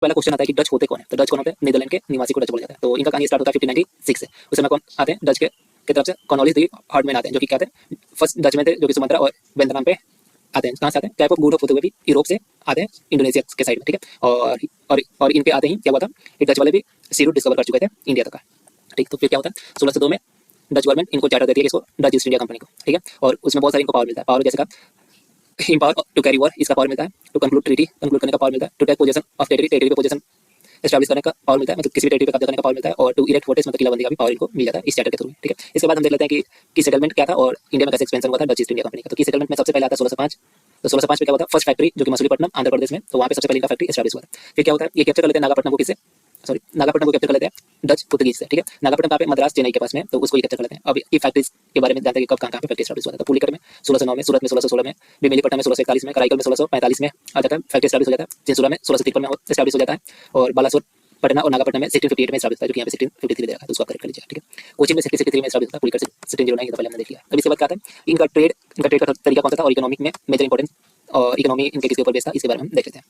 पहला क्वेश्चन आता है कि डच होते कौन है। तो डच कौन होते हैं? नीदरलैंड के निवासी को डच बोला जाता है। तो इनका कहानी स्टार्ट होता है 1596 से। उस समय कौन आते हैं? डच के तरफ से कॉर्नवालिस दी हार्डमैन आते हैं, जो कि क्या थे, फर्स्ट डच में थे, जो कि सुमात्रा और वेंदा नाम पे आते हैं। कहाँ से आते हैं? कैप ऑफ गुड ऑफ होते हुए भी यूरोप से आते हैं, इंडोनेशिया के साइड में, ठीक है। और इनके आते ही क्या हुआ था, एक डच वाले भी सी रूट डिस्कवर कर चुके थे इंडिया तक का, ठीक। तो फिर क्या होता है, 1602 में डच गवर्नमेंट इनको चार्टर देती है, इसको डच ईस्ट इंडिया कंपनी को, ठीक है। और उसमें बहुत सारी इनको पावर मिलता है। पावर जैसे का पावर टू कैरी वॉर, इसका पावर मिलता है, टू कंक्लूड ट्रीटी, कंक्लूड करने का पावर मिलता है, to take position of territory, territory पे पोजीशन एस्टैब्लिश करने का पावर मिलता है, मतलब किसी भी टेरिटरी पे कब्जा करने का पावर मिलता है, और टू इरेक्ट फोर्ट्रेस, मतलब किलाबंदी का भी पावर इनको मिल जाता है इस चार्टर के थ्रू, ठीक है। इसके बाद हम देख लेते हैं कि सेटलमेंट क्या था और इंडिया में कैसे एक्सपेंशन हुआ था डच ईस्ट इंडिया कंपनी का। तो की सेटलमेंट में सबसे पहले आता है 1605। तो 1605 में क्या हुआ था, फर्स्ट फैक्ट्री जो कि मसूलीपट्टनम आंध्र प्रदेश में, तो वहाँ पे सबसे पहले इनका फैक्ट्री एस्टैब्लिश हुआ था। फिर क्या होता है, ये कैप्चर कर लेते हैं नागापट्टनम को, किससे, सॉरी, नागापट्टनम को कैप्चर कर लेते हैं डच पुर्तगीज से, ठीक है। नागापट्टनम कहाँ पे, मद्रास चेन्नई के पास में, तो उसको कैप्चर कर लेते हैं। अब ये फैक्ट्रीज के बारे में जानते हैं कि कब कहाँ पे फैक्ट्री एस्टैब्लिश हुआ था। तो पुलिकर में 1609 में, सूरत में 1616 में, बिमिलीपट्टनम में 1641 में, कराईकल में 1645 में आ जाता है, फैक्ट्री एस्टैब्लिश हो जाता है। चिंसुरा में 1653 में एस्टैब्लिश हो जाता है, और बालासोर पटना और नागापट्टनम में 1658 में एस्टैब्लिश होता है, जो कि यहाँ पे 1653 दे रखा है, तो उसको करेक्ट कर लीजिए, ठीक है। कोचिन में 1663 में एस्टैब्लिश होता है, पुलिकर 1609 ये तो पहले हमने देख लिया। अब इसके बाद क्या आता है, इनका ट्रेड का तरीका कौन सा था, और इकोनॉमिक में मेजर इंपॉर्टेंस और इकोनॉमी इनके किसके ऊपर बेस था, इसके बारे में हम देख लेते हैं।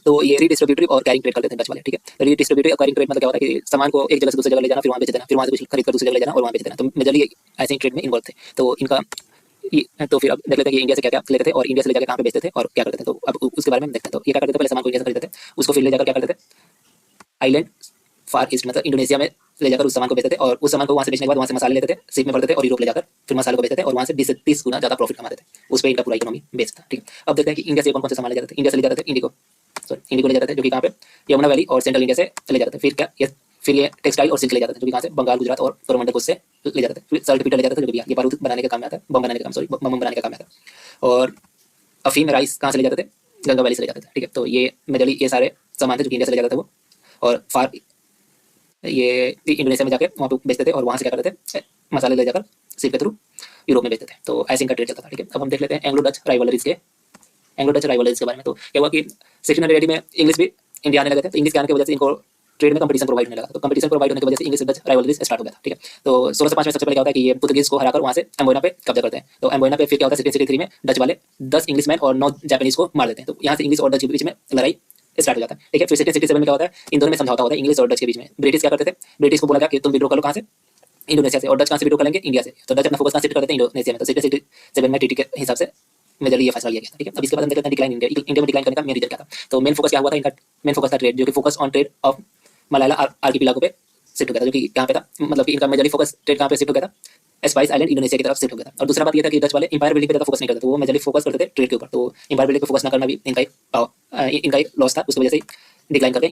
तो ये रीडिस्ट्रीब्यूटिव और कैरिंग ट्रेड करते थे डच वाले, ठीक है। रीडिस्ट्रीब्यूटिव और कैरिंग ट्रेड मतलब क्या होता है कि सामान को एक जगह से दूसरी जगह ले जाना, फिर वहाँ बेच देना, फिर वहाँ से कुछ खरीद कर दूसरी जगह ले जाना और वहाँ बेच देना। तो मेजरली ऐसे ही ट्रेड में इन्वॉल्व थे। तो इनका तो फिर अब देख लेते हैं कि इंडिया से क्या क्या लेते थे और इंडिया से ले जाकर कहाँ पे बेचते थे और क्या करते थे। तो अब उसके बारे में देखते हैं। तो ये क्या करते थे, पहले सामान को इंडिया से खरीदते थे, उसको फिर ले जाकर क्या करते थे, आइलैंड फार ईस्ट मतलब इंडोनेशिया में ले जाकर उस सामान को बेचते थे, और उस सामान को वहाँ से बेचने के बाद वहाँ से मसाले लेते थे, शिप में भरते थे और यूरोप ले जाकर फिर मसालों को बेचते थे, और वहाँ से 20 से 30 गुना ज़्यादा प्रॉफिट कमाते थे। उस पर इनका पूरा इकोनॉमी बेस्ड था, ठीक है। अब देखते हैं कि इंडिया से कौन कौन से सामान ले जाते थे। इंडिया से ले जाते थे इंडिको ले जाते थे, जो कि कहाँ पे, यमुना वैली और सेंट्रल इंडिया से ले जाते थे। फिर ये टेक्सटाइल और सिल्क ले जाते थे, जो कि कहाँ से, बंगाल, गुजरात और कोरोमंडल से ले जाते थे। फिर सर्टिफिकेट ले जाते थे, जो कि ये बारूद बनाने का काम में आता है, बम बनाने का काम, सॉरी, बम बनाने का काम में आता है। और अफीम, राइस कहाँ से ले जाते थे, गंगा वैली से ले जाते थे, ठीक है। तो ये मेजरली ये सारे सामान थे जो कि इंडिया से ले जाते थे वो, और फार ये इंडोनेशिया में जाके वहाँ पे बेचते थे, और वहाँ से क्या करते थे, मसाले ले जाकर शिप के थ्रू यूरोप में बेचते थे। तो ऐसे इनका ट्रेड चलता था, ठीक है। अब हम देख लेते हैं एंग्लो डच राइवलरीज के बारे में। तो क्या हुआ कि 1680 में इंग्लिश भी इंडिया आने लगे थे। तो इंग्लिश के आने की वजह से इनको ट्रेड में कंपटीशन प्रोवाइड होने लगा। तो कंपटीशन प्रोवाइड होने की वजह से इंग्लिश डच राइवलरीज स्टार्ट हो गया था, ठीक है। तो 1605 में सबसे पहले क्या होता है कि ये पुर्तगीज को हराकर वहाँ से एम्बोयना पे कब्जा करते हैं। तो एम्बोयना पे फिर क्या होता है, 1663 में डच वाले 10 इंग्लिशमैन और 9 जापानीज को मार देते हैं। तो यहाँ से इंग्लिश और डच के बीच में लड़ाई स्टार्ट हो जाता है, ठीक है। फिर 1667 में क्या होता है, इन दोनों में समझौता होता है इंग्लिश और डच के बीच में। ब्रिटिश क्या करते थे, ब्रिटिश को बोला गया कि तुम विड्रॉ कर लो, कहाँ से, इंडोनेशिया से, और डच कहाँ से विड्रॉ करेंगे, इंडिया से। तो डच अपना फोकस कहाँ शिफ्ट कर देते हैं, इंडोनेशिया में। तो 1667 में टीटी के हिसाब से मेजरली ये फैसला लिया गया था, ठीक है। अब इसके बाद हम देखते हैं डिक्लाइन इंडिया में डिक्लाइन करने का मेन रीजन क्या था। तो मेन फोकस क्या हुआ था, इनका मेन फोकस था ट्रेड, जो कि focus on trade off Malala archipelago पे शिफ्ट हो गया था, जो कि कहाँ पे था, मतलब कि इनका मेजरली फोकस ट्रेड कहाँ पे शिफ्ट हो गया था, स्पाइस आइलैंड इंडोनेशिया की तरफ शिफ्ट हो गया था। और दूसरा बात ये था कि डच वाले इंपायर बिल्डिंग पे ज़्यादा फोकस नहीं करते, तो वो मेजरली फोकस करते थे ट्रेड के ऊपर। तो इंपायर बिल्डिंग पे फोकस ना करना भी इनका एक लॉस था, उसकी वजह से डिक्लाइन करते